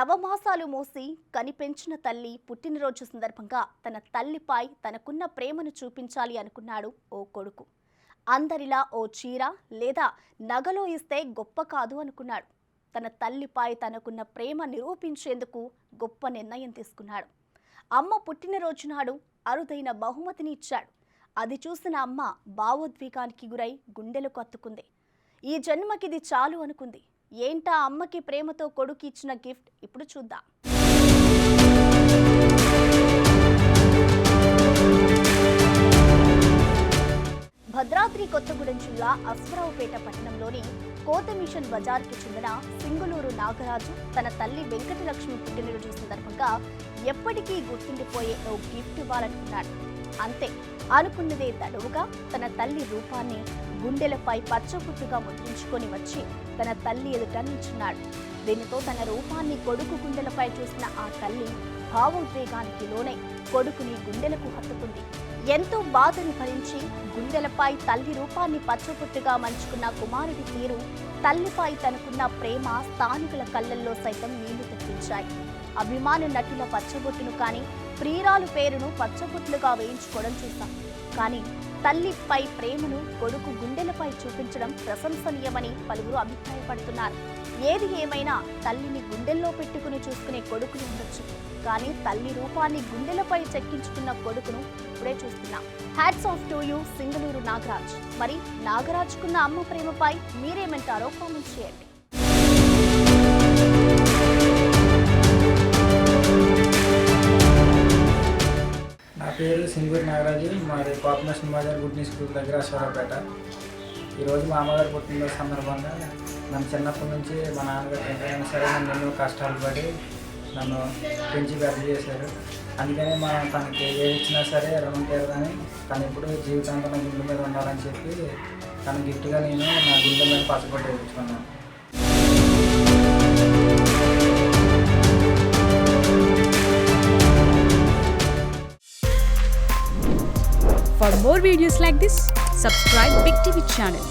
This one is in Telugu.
నవమాసాలు మోసి కనిపెంచిన తల్లి పుట్టినరోజు సందర్భంగా తన తల్లిపై తనకున్న ప్రేమను చూపించాలి అనుకున్నాడు ఓ కొడుకు. అందరిలా ఓ చీర లేదా నగలో ఇస్తే గొప్ప కాదు అనుకున్నాడు. తన తల్లిపై తనకున్న ప్రేమ నిరూపించేందుకు గొప్ప నిర్ణయం తీసుకున్నాడు. అమ్మ పుట్టినరోజు నాడు అరుదైన బహుమతిని ఇచ్చాడు. అది చూసిన అమ్మ భావోద్వేగానికి గురై గుండెలు కత్తుకుంది. ఈ జన్మకిది చాలు అనుకుంది. ఏంటా అమ్మకి ప్రేమతో కొడుకు ఇచ్చిన గిఫ్ట్ ఇప్పుడు చూద్దాం. భద్రాద్రి కొత్తగూడెం జిల్లా అశ్వరావుపేట పట్టణంలోని కోతమిషన్ బజార్కి చెందిన సింగులూరు నాగరాజు తన తల్లి వెంకటలక్ష్మి పుట్టినరోజు సందర్భంగా ఎప్పటికీ గుర్తుండిపోయే ఓ గిఫ్ట్ ఇవ్వాలనుకున్నాడు. అంతే, అనుకున్నదే తడువుగా తన తల్లి రూపాన్ని గుండెలపై పచ్చబుట్టుగా ముద్రించుకొని వచ్చి తన తల్లి ఎదుట నిల్చున్నాడు. దీనితో తన రూపాన్ని కొడుకు గుండెలపై చూసిన ఆ తల్లి భావోద్వేగానికి లోనై కొడుకుని గుండెలకు హత్తుకుంది. ఎంతో బాధను భరించి గుండెలపై తల్లి రూపాన్ని పచ్చబుట్టుగా మంచుకున్న కుమారుడి తీరు, తల్లిపై తనకున్న ప్రేమ స్థానికుల కళ్ళల్లో సైతం నీళ్లు తెప్పించాయి. అభిమాన నటుల పచ్చబొట్టును కానీ ప్రియురాలు పేరును పచ్చబొట్లుగా వేయించుకోవడం చూశాం. కానీ తల్లిపై ప్రేమను కొడుకు గుండెలపై చూపించడం ప్రశంసనీయమని పలువురు అభిప్రాయపడుతున్నారు. ఏది ఏమైనా తల్లిని గుండెల్లో పెట్టుకుని చూసుకునే కొడుకులు ఉండొచ్చు, కానీ తల్లి రూపాన్ని గుండెలపై చెక్కించుకున్న కొడుకును ఇప్పుడే చూస్తున్నాం. Hats off to you Singaluru Nagaraj. మరి నాగరాజ్కున్న అమ్మ ప్రేమపై మీరేమంటారో కామెంట్ చేయండి. నా పేరు సింగూరు నాగరాజు. మాది కోతమిషన్ బజార్ గుడ్ని స్కూల్ దగ్గర అశ్వరావుపేట. ఈరోజు మా అమ్మగారు పుట్టినరోజు సందర్భంగా నన్ను చిన్నప్పటి నుంచి మా నాన్నగారు ఎంతైనా సరే నన్ను ఎన్నో కష్టాలు పడి నన్ను పెంచి పెద్ద చేశారు. అందుకని మనం తనకి ఏది ఇచ్చినా సరే రుణం తీరదని తను ఎప్పుడు జీవితాంతం నా గుండె మీద ఉండాలని చెప్పి తన గిఫ్ట్గా నేను నా గుండె మీద పచ్చబొట్టు వేయించుకున్నాను. For more videos like this, subscribe Big TV channel.